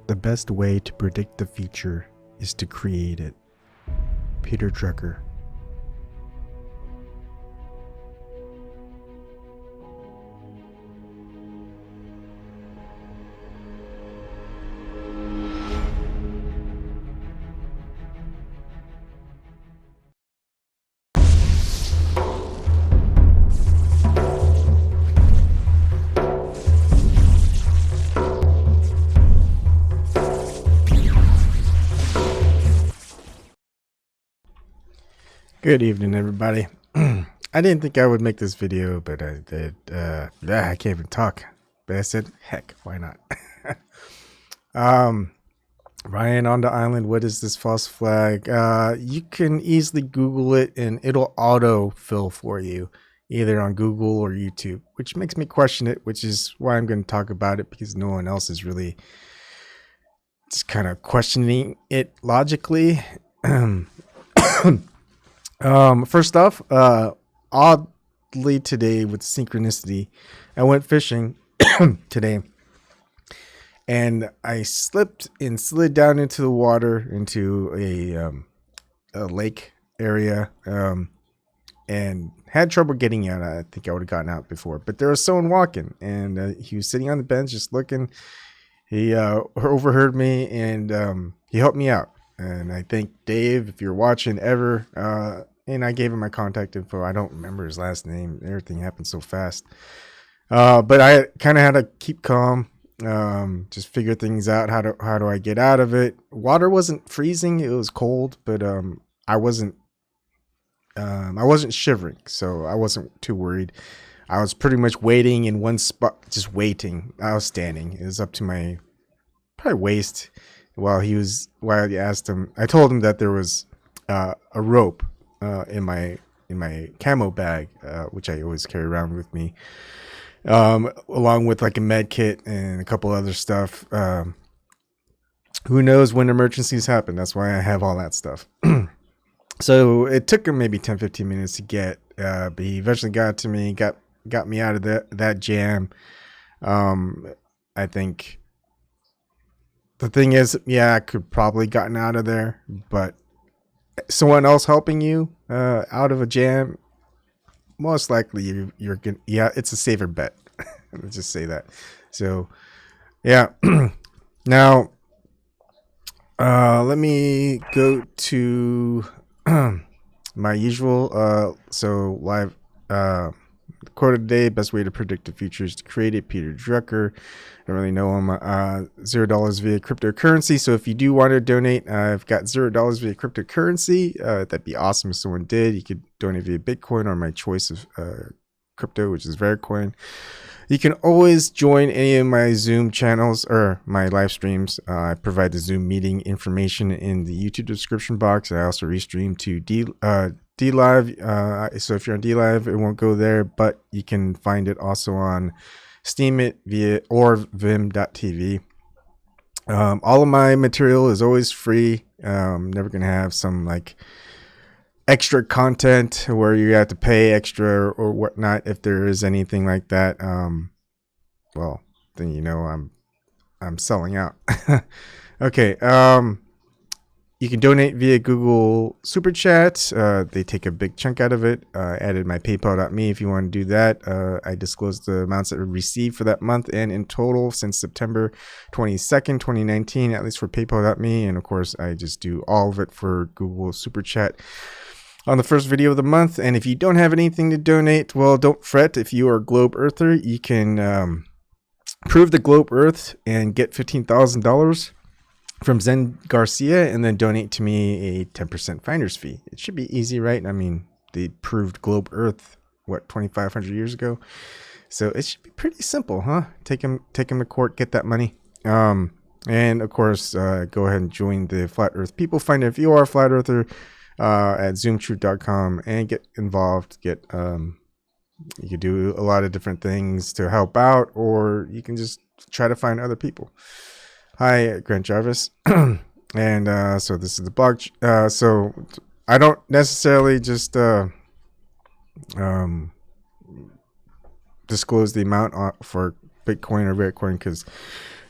The best way to predict the future is to create it. Peter Drucker. Good evening, everybody. I didn't think I would make this video, but I did. I can't even talk. But I said, heck, why not? Ryan on the island, what is this false flag? You can easily Google it and it'll auto-fill for you, either on Google or YouTube, which makes me question it, which is why I'm going to talk about it, because no one else is really just kind of questioning it logically. First off, oddly today with synchronicity, I went fishing today and I slipped and slid down into the water into a lake area, and had trouble getting out. I think I would have gotten out before, but there was someone walking and he was sitting on the bench just looking. He overheard me and he helped me out. And I think Dave, if you're watching ever, and I gave him my contact info. I don't remember his last name. Everything happened so fast. But I kind of had to keep calm, just figure things out. How do I get out of it? Water wasn't freezing. It was cold, but I wasn't shivering, so I wasn't too worried. I was pretty much waiting in one spot, just waiting. I was standing. It was up to my probably waist. While I asked him, I told him that there was a rope in my camo bag, which I always carry around with me, along with like a med kit and a couple other stuff. Who knows when emergencies happen? That's why I have all that stuff. So it took him maybe 10-15 minutes to get, but he eventually got to me, got me out of that jam. I think. The thing is, yeah, I could probably gotten out of there, but someone else helping you out of a jam, most likely you're gonna, yeah, it's a safer bet. Let's just say that. So, yeah. Now, let me go to my usual. So live. Quote of the day: best way to predict the future is to create it. Peter Drucker. I don't really know him. $0 via cryptocurrency. So if you do want to donate, I've got $0 via cryptocurrency. That'd be awesome if someone did. You could donate via Bitcoin or my choice of crypto, which is Vertcoin. You can always join any of my Zoom channels or my live streams. I provide the Zoom meeting information in the YouTube description box. I also restream to DLive. So if you're on DLive, it won't go there, but you can find it also on Steam it via or vim.tv. All of my material is always free. Never gonna have some like extra content where you have to pay extra or whatnot. If there is anything like that, well, then you know I'm selling out. Okay. You can donate via Google Super Chat. They take a big chunk out of it. I added my PayPal.me if you want to do that. I disclosed the amounts that were received for that month and in total since September 22nd, 2019, at least for PayPal.me. And of course, I just do all of it for Google Super Chat on the first video of the month. And if you don't have anything to donate, well, don't fret. If you are a Globe Earther, you can prove the Globe Earth and get $15,000 from Zen Garcia and then donate to me a 10% finder's fee. It should be easy, right? I mean, they proved Globe Earth, what, 2,500 years ago? So it should be pretty simple, huh? Take him to court, get that money. And of course, go ahead and join the Flat Earth People Finder if you are a Flat Earther at zoomtruth.com and get involved. You can do a lot of different things to help out, or you can just try to find other people. Hi, Grant Jarvis. And so this is the blog. So I don't necessarily just disclose the amount for Bitcoin or Vertcoin, because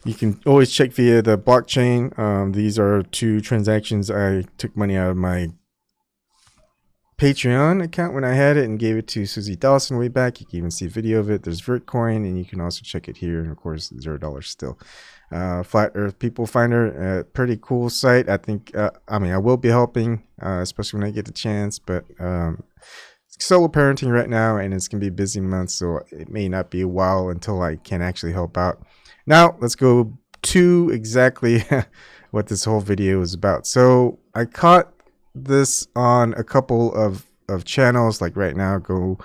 you can always check via the blockchain. These are 2 transactions. I took money out of my Patreon account when I had it and gave it to Susie Dawson way back. You can even see a video of it. There's Vertcoin, and you can also check it here. And of course, $0 still. Flat Earth People Finder, pretty cool site. I think, I will be helping, especially when I get the chance, but solo parenting right now, and it's gonna be a busy month, so it may not be a while until I can actually help out. Now let's go to exactly what this whole video is about. So I caught this on a couple of channels. Like right now, go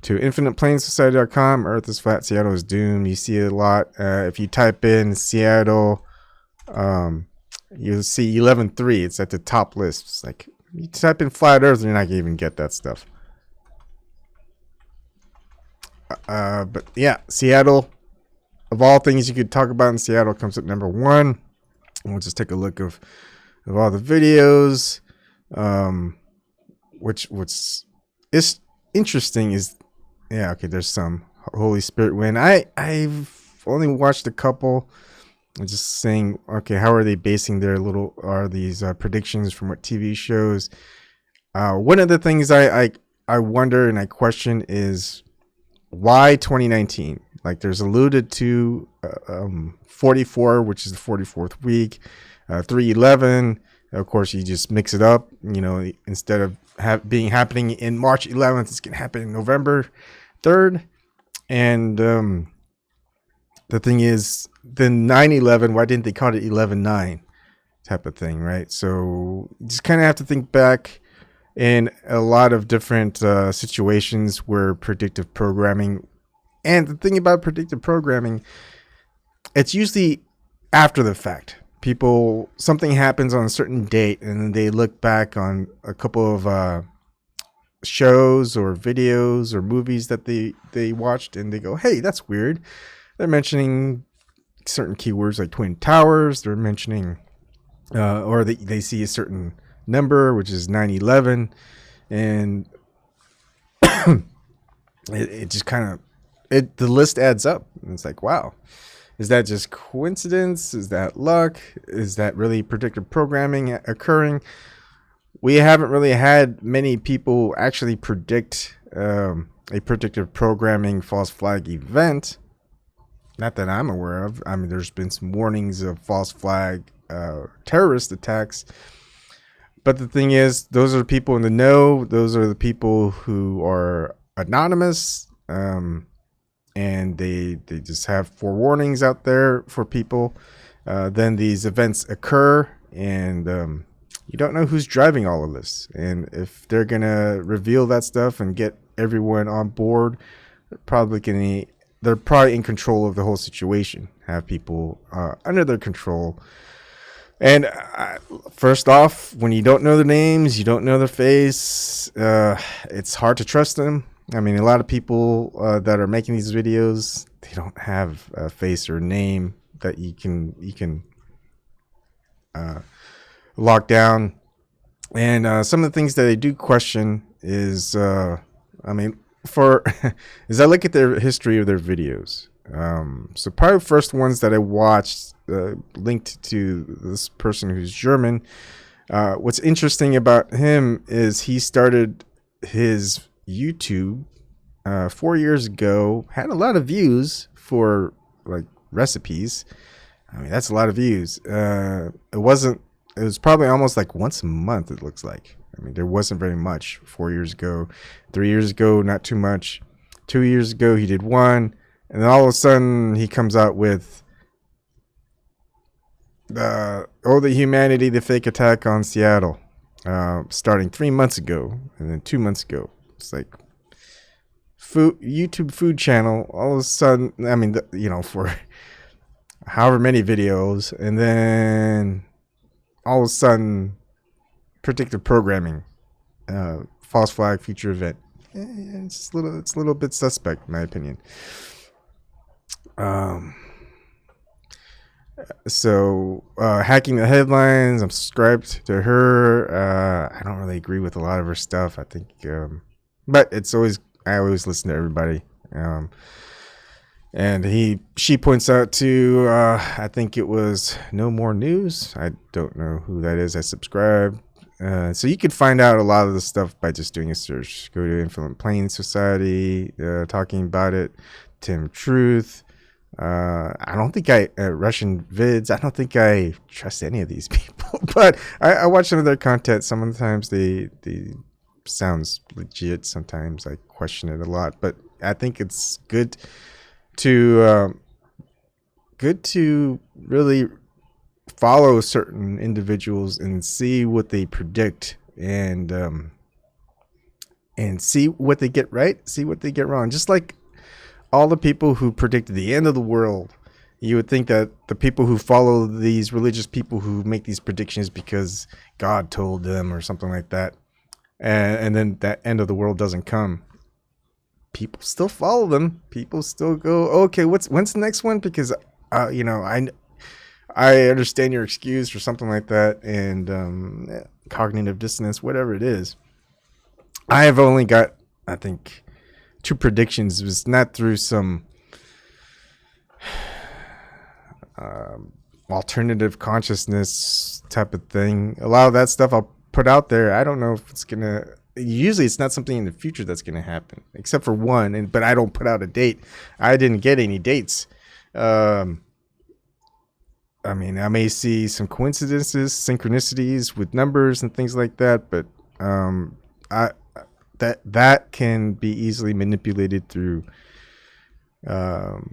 to infiniteplanesociety.com. Earth is flat, Seattle is doomed. You see it a lot. If you type in Seattle, you'll see 11.3. It's at the top list. It's like you type in flat Earth, you're not gonna even get that stuff. But yeah, Seattle, of all things you could talk about in Seattle, comes at number 1. We'll just take a look of all the videos. What's is interesting is, yeah, okay, there's some Holy Spirit Wind. I've only watched a couple. I'm just saying, okay, how are they basing their these predictions from what TV shows? One of the things I wonder and I question is, why 2019? Like, there's alluded to 44, which is the 44th week, 311. Of course, you just mix it up. You know, instead of happening in March 11th, it's gonna happen in November 3rd. And the thing is, the 9/11. Why didn't they call it 11/9 type of thing, right? So you just kind of have to think back in a lot of different situations where predictive programming, and the thing about predictive programming, it's usually after the fact. Something happens on a certain date, and then they look back on a couple of shows or videos or movies that they watched, and they go, hey, that's weird. They're mentioning certain keywords like Twin Towers. They're mentioning or they see a certain number, which is 9/11, and it just kind of, the list adds up, and it's like, wow, is that just coincidence? Is that luck? Is that really predictive programming occurring? We haven't really had many people actually predict a predictive programming false flag event, not that I'm aware of. I mean, there's been some warnings of false flag terrorist attacks. But the thing is, those are the people in the know. Those are the people who are anonymous, and they just have forewarnings out there for people. Then these events occur, and you don't know who's driving all of this. And if they're gonna reveal that stuff and get everyone on board, they're probably in control of the whole situation. Have people under their control. And first off, when you don't know their names, you don't know their face, it's hard to trust them. I mean, a lot of people that are making these videos, they don't have a face or name that you can lock down. And some of the things that I do question is, I look at their history of their videos. So probably the first ones that I watched linked to this person who's German. What's interesting about him is he started his YouTube 4 years ago, had a lot of views for like recipes. I mean, that's a lot of views. It was probably almost like once a month, it looks like. I mean, there wasn't very much 4 years ago. 3 years ago, not too much. 2 years ago, he did one. And then all of a sudden, he comes out with the humanity, the fake attack on Seattle, starting 3 months ago, and then 2 months ago. It's like YouTube food channel. All of a sudden, I mean, for however many videos, and then all of a sudden, predictive programming, false flag feature event. It's a little bit suspect, in my opinion. So hacking the headlines, I'm subscribed to her. I don't really agree with a lot of her stuff. I think, but I always listen to everybody. And she points out to I think it was No More News. I don't know who that is. I subscribe. So you could find out a lot of the stuff by just doing a search. Go to Infinite Plane Society, talking about it. Tim Truth. I don't think Russian vids. I don't think I trust any of these people, but I watch some of their content. Sometimes they sounds legit. Sometimes I question it a lot, but I think it's good to really follow certain individuals and see what they predict, and see what they get right, see what they get wrong. Just like all the people who predicted the end of the world, you would think that the people who follow these religious people who make these predictions because God told them or something like that, and then that end of the world doesn't come, people still follow them. People still go, okay, when's the next one? Because I understand your excuse or something like that, and cognitive dissonance, whatever it is. I have only got, I think, 2 predictions. It was not through some alternative consciousness type of thing. A lot of that stuff I'll put out there. I don't know if it's gonna. Usually, it's not something in the future that's gonna happen, except for one. But I don't put out a date. I didn't get any dates. I mean, I may see some coincidences, synchronicities with numbers and things like that, but that can be easily manipulated through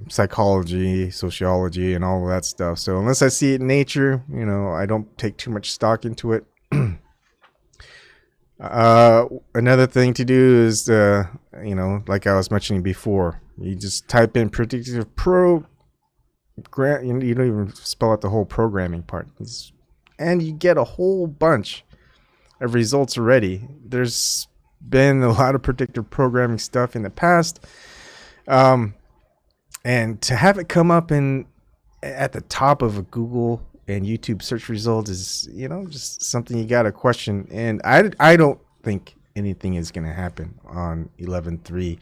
psychology, sociology, and all of that stuff. So unless I see it in nature, I don't take too much stock into it. Another thing to do is, like I was mentioning before, you just type in predictive program. You don't even spell out the whole programming part, and you get a whole bunch of results already. There's been a lot of predictive programming stuff in the past, and to have it come up at the top of a Google and YouTube search results is, just something you gotta question. And I don't think anything is gonna happen on 11.3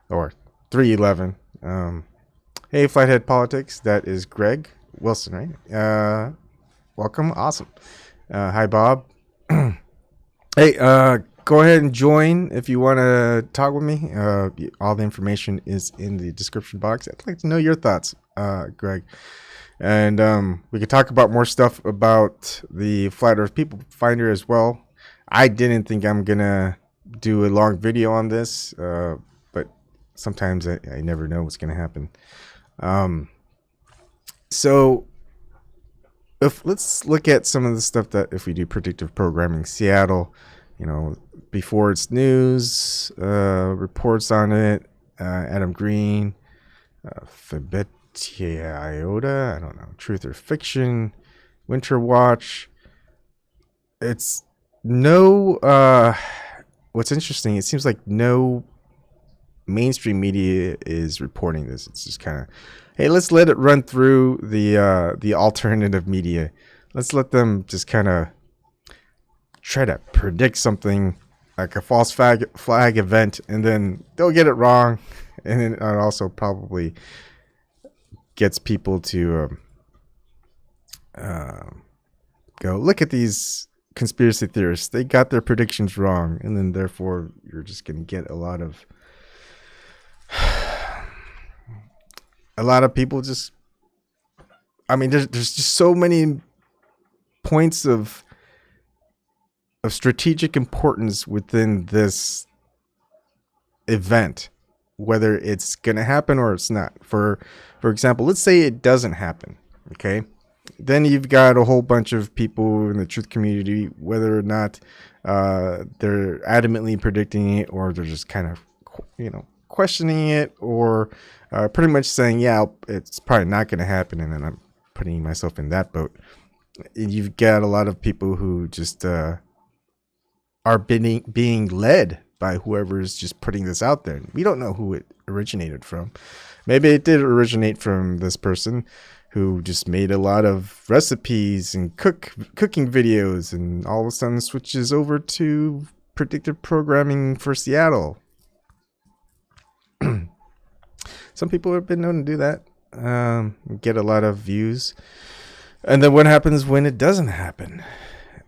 or 3.11. Hey, Flighthead Politics. That is Greg Wilson, right? Welcome. Awesome. Hi, Bob. Hey, go ahead and join if you want to talk with me. All the information is in the description box. I'd like to know your thoughts, Greg. And we could talk about more stuff about the Flat Earth People Finder as well. I didn't think I'm going to do a long video on this, but sometimes I never know what's going to happen. So let's look at some of the stuff that if we do predictive programming, Seattle, before it's news, reports on it, Adam Green, Fabetia Iota, I don't know, Truth or Fiction, Winter Watch. It's what's interesting, it seems like no mainstream media is reporting this. It's just kind of, hey, let's let it run through the alternative media. Let's let them just kind of try to predict something like a false flag event, and then they'll get it wrong, and then it also probably gets people to go, look at these conspiracy theorists. They got their predictions wrong, and then therefore you're just going to get a lot of people just, I mean, there's just so many points of strategic importance within this event, whether it's going to happen or it's not. For example, let's say it doesn't happen. Okay. Then you've got a whole bunch of people in the truth community, whether or not they're adamantly predicting it, or they're just kind of, questioning it, or pretty much saying, yeah, it's probably not going to happen. And then I'm putting myself in that boat. You've got a lot of people who just are being led by whoever is just putting this out there. We don't know who it originated from. Maybe it did originate from this person who just made a lot of recipes and cooking videos, and all of a sudden switches over to predictive programming for Seattle. Some people have been known to do that, get a lot of views. And then what happens when it doesn't happen?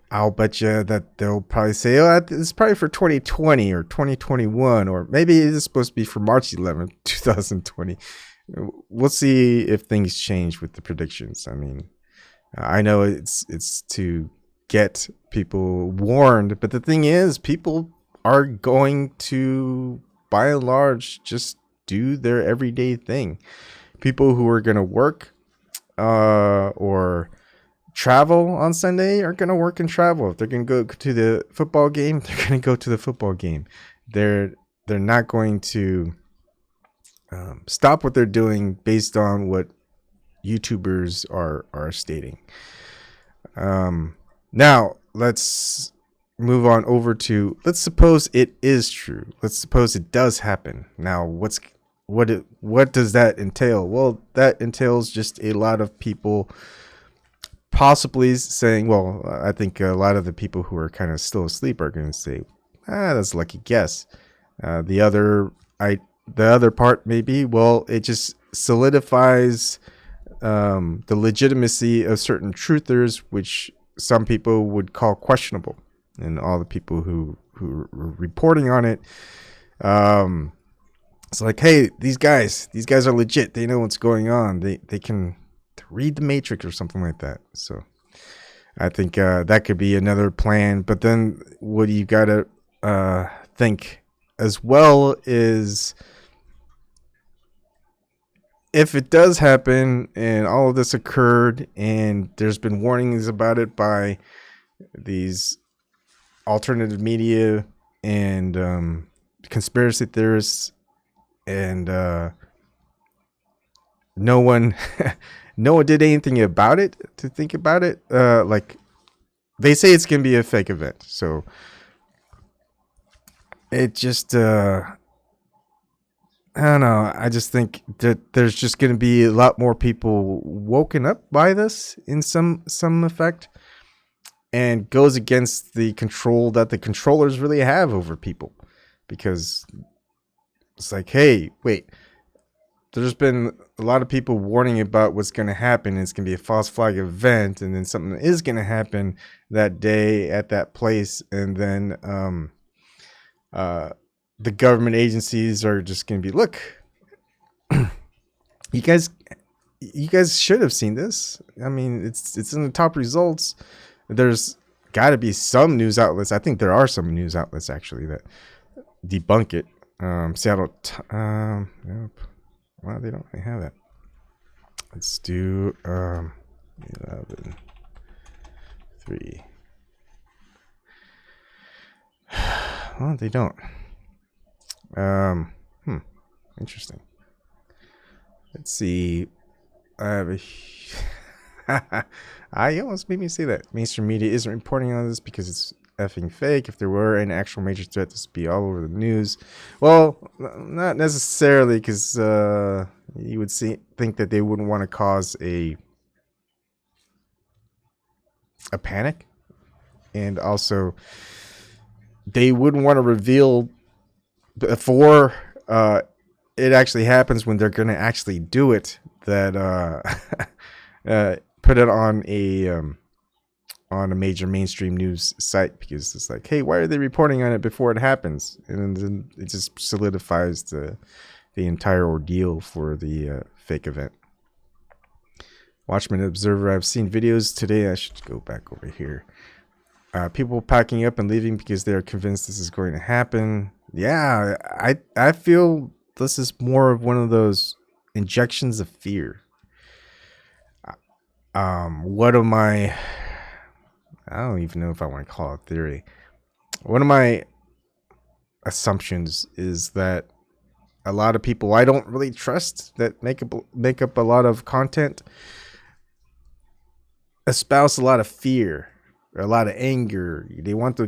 I'll bet you that they'll probably say, oh, it's probably for 2020 or 2021, or maybe it's supposed to be for March 11th, 2020. We'll see if things change with the predictions. I mean, I know it's to get people warned, but the thing is, people are going to, by and large, just do their everyday thing. People who are going to work or travel on Sunday are going to work and travel. If they're going to go to the football game, they're going to go to the football game. They're not going to stop what they're doing based on what YouTubers are stating. Now let's move on over to, let's suppose it is true. Let's suppose it does happen. Now what does that entail? Well, that entails just a lot of people possibly saying, well, I think a lot of the people who are kind of still asleep are going to say, that's a lucky guess. The other part maybe, well, it just solidifies the legitimacy of certain truthers, which some people would call questionable, and all the people who are reporting on it. It's like, hey, these guys are legit. They know what's going on. They can read the Matrix or something like that. So I think that could be another plan. But then what you gotta think as well is, if it does happen and all of this occurred and there's been warnings about it by these alternative media and conspiracy theorists, and no one did anything about it to think about it, like they say it's gonna be a fake event, so it just I don't know. I just think that there's just going to be a lot more people woken up by this in some effect, and goes against the control that the controllers really have over people, because it's like, hey, wait, there's been a lot of people warning about what's going to happen. It's going to be a false flag event, and then something is going to happen that day at that place, and then the government agencies are just going to be, look, you guys should have seen this. I mean, it's in the top results. There's got to be some news outlets. I think there are some news outlets actually that debunk it. Seattle. Nope. Well, they don't really have that. Let's do 11 3. Well, they don't. Interesting. Let's see. I almost made me say that mainstream media isn't reporting on this because it's effing fake. If there were an actual major threat, this would be all over the news. Well, not necessarily, because you would think that they wouldn't want to cause a panic, and also they wouldn't want to reveal before it actually happens, when they're going to actually do it, that put it on a major mainstream news site, because it's like, hey, why are they reporting on it before it happens? And then it just solidifies the entire ordeal for the fake event. Watchman Observer, I've seen videos today. I should go back over here. People packing up and leaving because they are convinced this is going to happen. Yeah, I feel this is more of one of those injections of fear. What am I don't even know if I want to call it theory. One of my assumptions is that a lot of people I don't really trust, that make up a lot of content, espouse a lot of fear, a lot of anger. They want to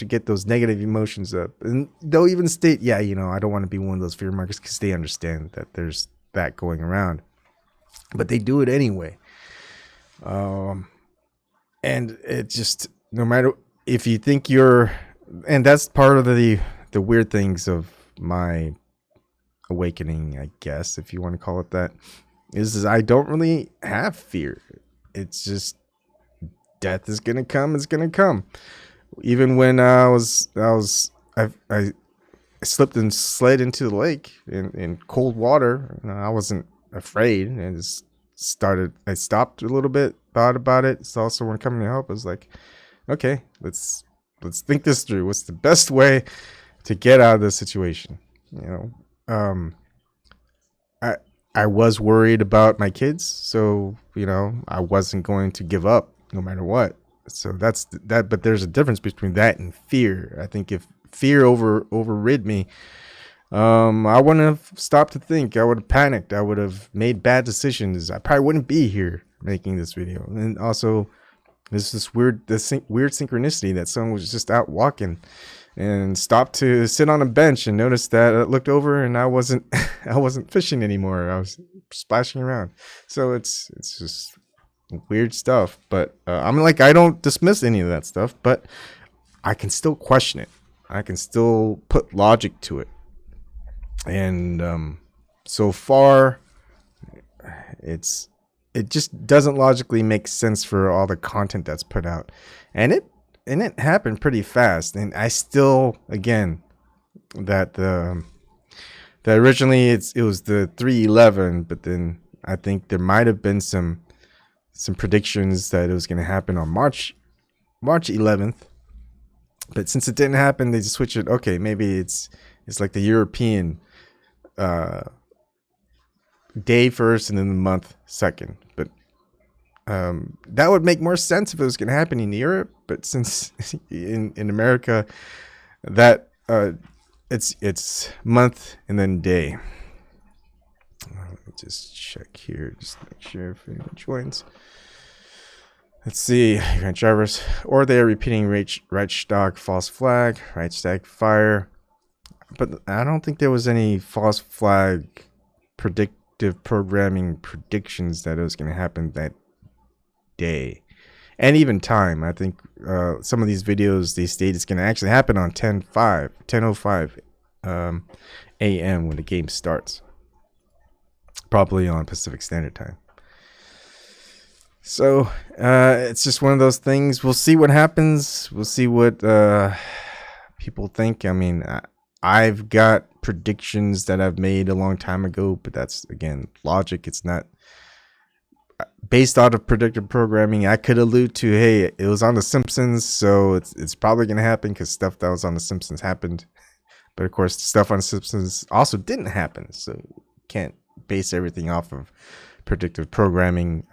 get those negative emotions up, and they'll even state, yeah, I don't want to be one of those fear mongers, because they understand that there's that going around, but they do it anyway. And it just, no matter if you think and that's part of the weird things of my awakening, I guess, if you want to call it that, is I don't really have fear. It's just death is gonna come. It's gonna come. Even when I slipped and slid into the lake in cold water, I wasn't afraid. I stopped a little bit, thought about it, saw someone coming to help. I was like, okay, let's think this through. What's the best way to get out of this situation? I was worried about my kids, so I wasn't going to give up no matter what. So that's that. But there's a difference between that and fear. I think if fear overrid me, I wouldn't have stopped to think. I would have panicked. I would have made bad decisions. I probably wouldn't be here making this video. And also, there's this weird synchronicity that someone was just out walking and stopped to sit on a bench and noticed that I looked over and I wasn't fishing anymore. I was splashing around. So it's just weird stuff. But I don't dismiss any of that stuff, but I can still question it. I can still put logic to it. And so far, it just doesn't logically make sense for all the content that's put out, and it happened pretty fast. And I still, again, that originally it was the 3/11, but then I think there might have been some predictions that it was going to happen on March 11th, but since it didn't happen, they just switched it. Okay, maybe it's like the European day first and then the month second, but that would make more sense if it was going to happen in Europe. But since in America, that it's month and then day. Let me just check here, just make sure if anyone joins. Let's see, grant drivers, or they are repeating Reichstag false flag, Reichstag fire. But I don't think there was any false flag predictive programming predictions that it was going to happen that day, and even time. I think some of these videos, they state it's going to actually happen on 10:05 a.m. when the game starts, probably on Pacific Standard Time. So it's just one of those things. We'll see what happens. We'll see what people think. I mean, I've got predictions that I've made a long time ago, but that's, again, logic. It's not based out of predictive programming. I could allude to, hey, it was on The Simpsons, so it's probably going to happen because stuff that was on The Simpsons happened. But of course, stuff on The Simpsons also didn't happen, so you can't base everything off of predictive programming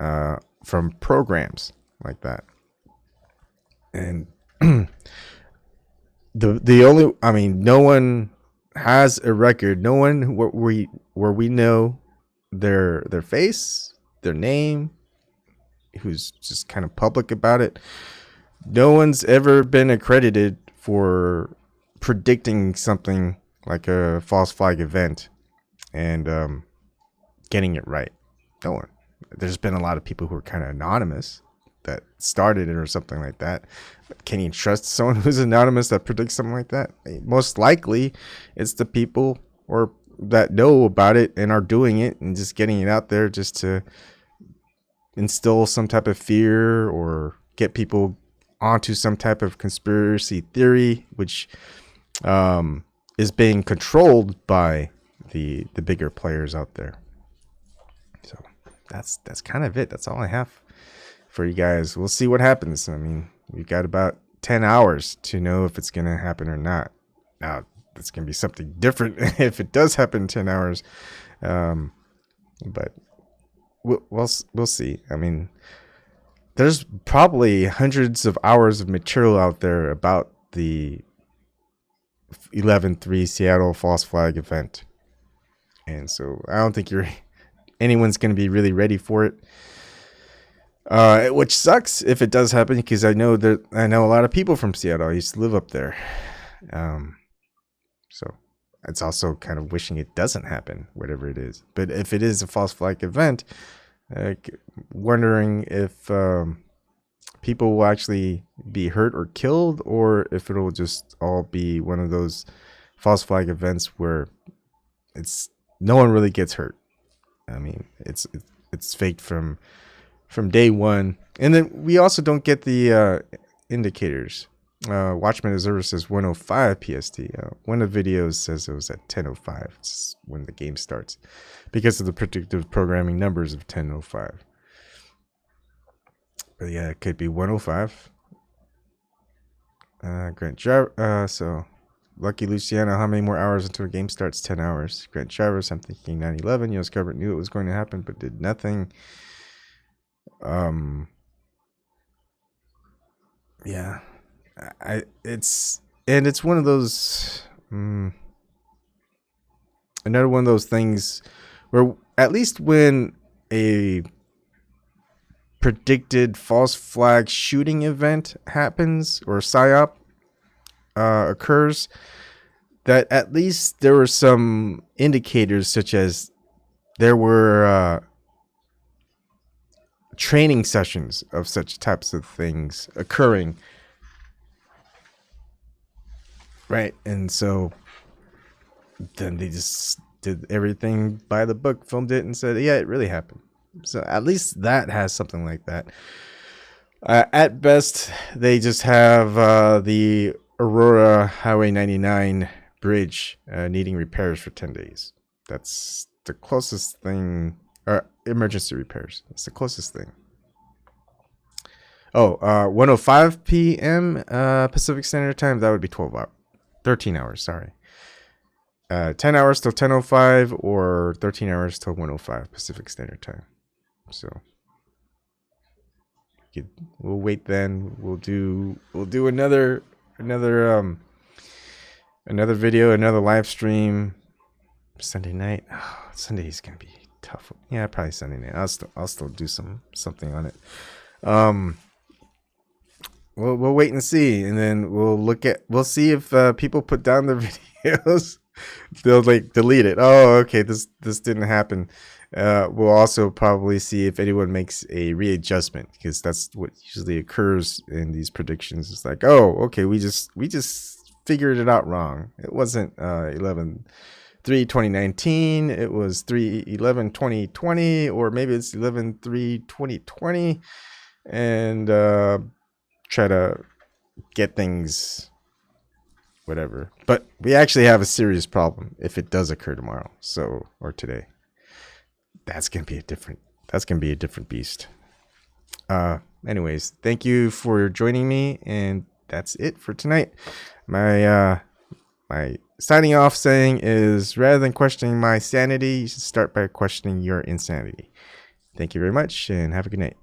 from programs like that. And the only, I mean, no one has a record. No one where we know their face, their name, who's just kind of public about it. No one's ever been accredited for predicting something like a false flag event and getting it right. No one. There's been a lot of people who are kind of anonymous that started it or something like that. But can you trust someone who's anonymous that predicts something like that? Most likely it's the people or that know about it and are doing it and just getting it out there just to instill some type of fear or get people onto some type of conspiracy theory, which is being controlled by the bigger players out there. So that's kind of it. That's all I have for you guys. We'll see what happens. I mean, we've got about 10 hours to know if it's going to happen or not. Now, it's going to be something different if it does happen in 10 hours. But we'll see. I mean, there's probably hundreds of hours of material out there about the 11/3 Seattle false flag event. And so I don't think anyone's going to be really ready for it. Which sucks if it does happen, because I know a lot of people from Seattle. I used to live up there. So it's also kind of wishing it doesn't happen, whatever it is. But if it is a false flag event, wondering if people will actually be hurt or killed, or if it'll just all be one of those false flag events where it's no one really gets hurt. I mean, it's faked from day one. And then we also don't get the indicators. Watchman Observer says 105 PST. One of the videos says it was at 10:05. It's when the game starts because of the predictive programming numbers of 10:05. But yeah, it could be 105. Grant Driver. So Lucky Luciano, how many more hours until the game starts? 10 hours. Grant Travers, I'm thinking 9/11. U.S. government knew it was going to happen, but did nothing. Yeah. It's one of those another one of those things where at least when a predicted false flag shooting event happens or psyop occurs, that at least there were some indicators, such as there were training sessions of such types of things occurring. Right. And so then they just did everything by the book, filmed it, and said, yeah, it really happened. So at least that has something like that. At best, they just have the Aurora Highway 99 bridge needing repairs for 10 days. That's the closest thing. Emergency repairs. That's the closest thing. 1:05 p.m. Pacific Standard Time. That would be 13 hours, sorry. 10 hours till 10:05 or 13 hours till 1:05 Pacific Standard Time. So we'll wait then. We'll do another video, another live stream Sunday night. Oh, Sunday is going to be tough. Yeah, probably Sunday night. I'll still do something on it. We'll wait and see, and then we'll see if people put down their videos. They'll like delete it. Oh, okay, this didn't happen. We'll also probably see if anyone makes a readjustment, because that's what usually occurs in these predictions. It's like, oh, okay, we just figured it out wrong. It wasn't 11/3/2019. It was 3/11/2020, or maybe it's 11/3/2020, and try to get things whatever. But we actually have a serious problem if it does occur tomorrow, or today. That's gonna be a different beast. Anyways, thank you for joining me, and that's it for tonight. My signing off saying is, rather than questioning my sanity, you should start by questioning your insanity. Thank you very much, and have a good night.